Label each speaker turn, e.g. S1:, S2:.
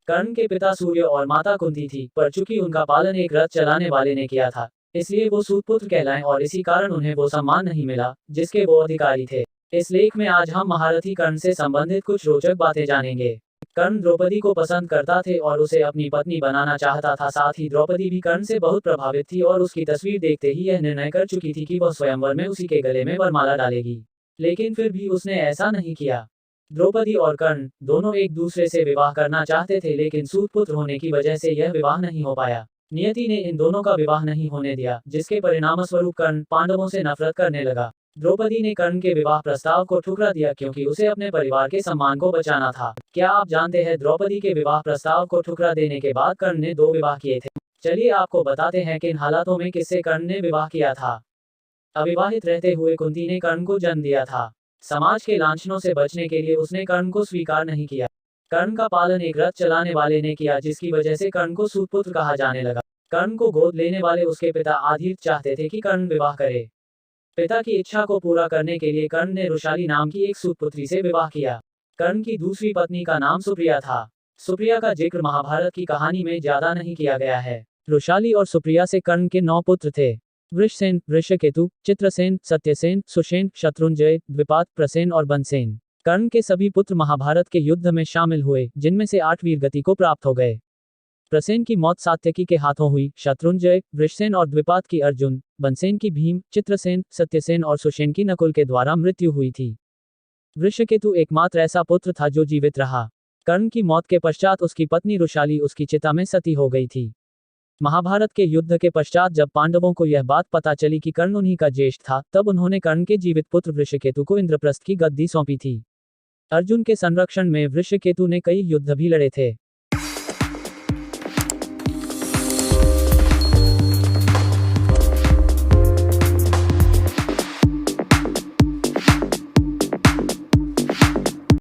S1: कर्ण के पिता सूर्य और माता कुंती थी, पर चूंकि उनका पालन एक रथ चलाने वाले ने किया था, इसलिए वो सूतपुत्र कहलाए और इसी कारण उन्हें वो सम्मान नहीं मिला जिसके वो अधिकारी थे। इस लेख में आज हम महारथी कर्ण से संबंधित कुछ रोचक बातें जानेंगे। कर्ण द्रौपदी को पसंद करता थे और उसे अपनी पत्नी बनाना चाहता था। साथ ही द्रौपदी भी कर्ण से बहुत प्रभावित थी और उसकी तस्वीर देखते ही यह निर्णय कर चुकी थी कि वह स्वयंवर में उसी के गले में वरमाला डालेगी। लेकिन फिर भी उसने ऐसा नहीं किया। द्रौपदी और कर्ण दोनों एक दूसरे से विवाह करना चाहते थे, लेकिन सूतपुत्र होने की वजह से यह विवाह नहीं हो पाया। नियति ने इन दोनों का विवाह नहीं होने दिया, जिसके परिणामस्वरूप कर्ण पांडवों से नफरत करने लगा। द्रौपदी ने कर्ण के विवाह प्रस्ताव को ठुकरा दिया क्योंकि उसे अपने परिवार के सम्मान को बचाना था। क्या आप जानते हैं द्रौपदी के विवाह प्रस्ताव को ठुकरा देने के बाद कर्ण ने 2 विवाह किए थे? चलिए आपको बताते हैं किन हालातों में किससे कर्ण ने विवाह किया था। अविवाहित रहते हुए कुंती ने कर्ण को जन्म दिया था। समाज के लांछनों से बचने के लिए उसने कर्ण को स्वीकार नहीं किया। कर्ण का पालन एक रथ चलाने वाले ने किया, जिसकी वजह से कर्ण को सूतपुत्र कहा जाने लगा। कर्ण को गोद लेने वाले उसके पिता आदित्य चाहते थे कि कर्ण विवाह करे। पिता की इच्छा को पूरा करने के लिए कर्ण ने रुशाली नाम की एक सूतपुत्री से विवाह किया। कर्ण की दूसरी पत्नी का नाम सुप्रिया था। सुप्रिया का जिक्र महाभारत की कहानी में ज्यादा नहीं किया गया है। रुशाली और सुप्रिया से कर्ण के 9 पुत्र थे। वृषसेन, वृषकेतु, चित्रसेन, सत्यसेन, सुषेण, शत्रुंजय, द्विपात, प्रसेन और बनसेन। कर्ण के सभी पुत्र महाभारत के युद्ध में शामिल हुए, जिनमें से 8 वीरगति को प्राप्त हो गए। प्रसेन की मौत सात्यकी के हाथों हुई। शत्रुंजय, वृषसेन और द्विपात की अर्जुन, बनसेन की भीम, चित्रसेन, सत्यसेन और सुषेण की नकुल के द्वारा मृत्यु हुई थी। वृषकेतु एकमात्र ऐसा पुत्र था जो जीवित रहा। कर्ण की मौत के पश्चात उसकी पत्नी रुशाली उसकी चिता में सती हो गई थी। महाभारत के युद्ध के पश्चात जब पांडवों को यह बात पता चली कि कर्ण उन्हीं का ज्येष्ठ था, तब उन्होंने कर्ण के जीवित पुत्र वृषकेतु को इंद्रप्रस्थ की गद्दी सौंपी थी। अर्जुन के संरक्षण में वृषकेतु ने कई युद्ध भी लड़े थे।